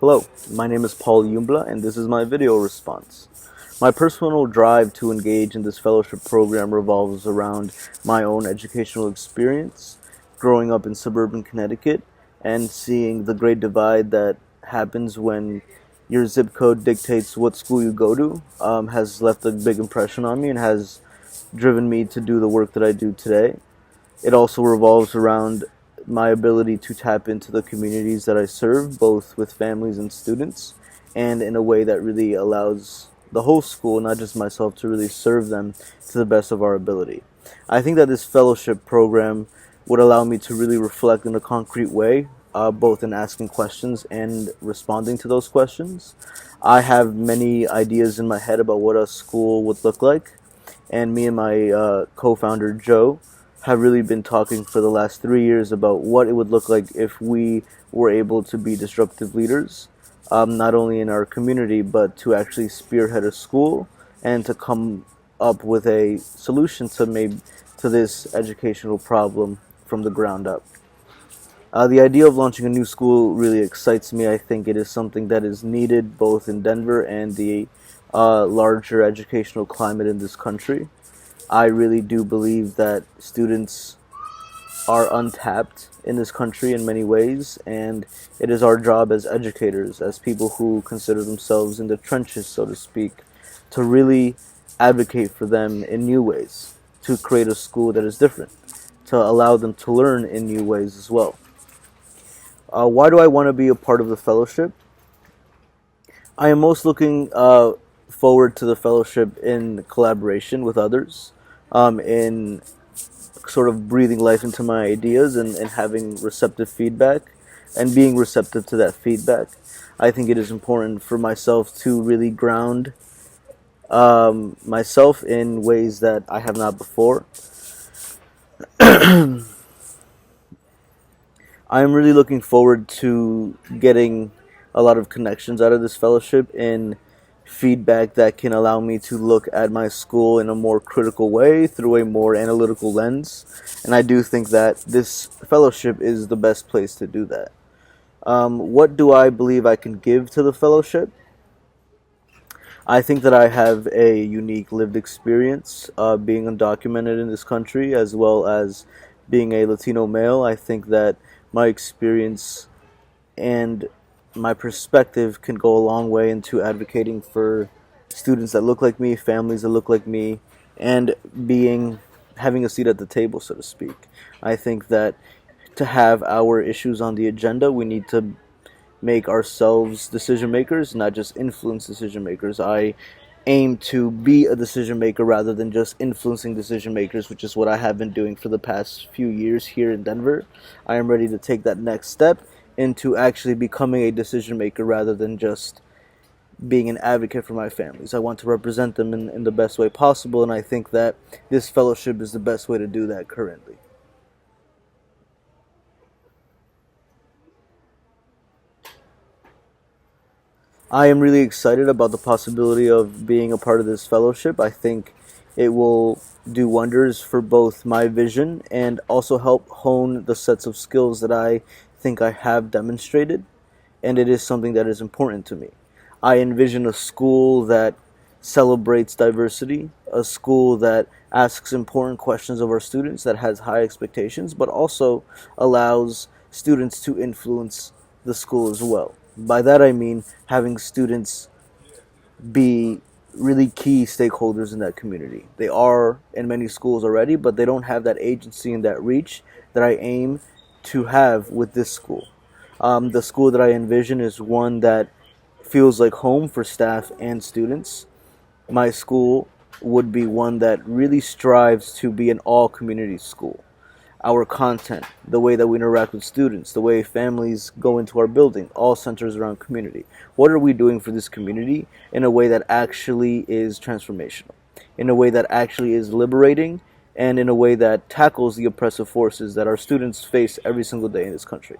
Hello, my name is Paul Yumbla and this is my video response. My personal drive to engage in this fellowship program revolves around my own educational experience, growing up in suburban Connecticut and seeing the great divide that happens when your zip code dictates what school you go to, has left a big impression on me and has driven me to do the work that I do today. It also revolves around my ability to tap into the communities that I serve, both with families and students, and in a way that really allows the whole school, not just myself, to really serve them to the best of our ability. I think that this fellowship program would allow me to really reflect in a concrete way, both in asking questions and responding to those questions. I have many ideas in my head about what a school would look like, and me and my co-founder Joe have really been talking for the last 3 years about what it would look like if we were able to be disruptive leaders, not only in our community but to actually spearhead a school and to come up with a solution to this educational problem from the ground up. The idea of launching a new school really excites me. I think it is something that is needed both in Denver and the larger educational climate in this country. I really do believe that students are untapped in this country in many ways, and it is our job as educators, as people who consider themselves in the trenches, so to speak, to really advocate for them in new ways, to create a school that is different, to allow them to learn in new ways as well. Why do I want to be a part of the fellowship? I am most looking forward to the fellowship in collaboration with others, in sort of breathing life into my ideas and having receptive feedback and being receptive to that feedback. I think it is important for myself to really ground myself in ways that I have not before. I'm really looking forward to getting a lot of connections out of this fellowship and feedback that can allow me to look at my school in a more critical way through a more analytical lens. And I do think that this fellowship is the best place to do that. What do I believe I can give to the fellowship? I think that I have a unique lived experience being undocumented in this country as well as being a Latino male. I think that my experience and my perspective can go a long way into advocating for students that look like me, families that look like me, and having a seat at the table, so to speak. I think that to have our issues on the agenda, we need to make ourselves decision makers, not just influence decision makers. I aim to be a decision maker rather than just influencing decision makers, which is what I have been doing for the past few years here in Denver. I am ready to take that next step into actually becoming a decision maker rather than just being an advocate for my families. I want to represent them in the best way possible, and I think that this fellowship is the best way to do that currently. I am really excited about the possibility of being a part of this fellowship. I think it will do wonders for both my vision and also help hone the sets of skills that I think I have demonstrated, and it is something that is important to me. I envision a school that celebrates diversity, a school that asks important questions of our students, that has high expectations, but also allows students to influence the school as well. By that I mean having students be really key stakeholders in that community. They are in many schools already, but they don't have that agency and that reach that I aim to have with this school. The school that I envision is one that feels like home for staff and students. My school would be one that really strives to be an all community school. Our content, the way that we interact with students, the way families go into our building, all centers around community. What are we doing for this community in a way that actually is transformational, in a way that actually is liberating, and in a way that tackles the oppressive forces that our students face every single day in this country?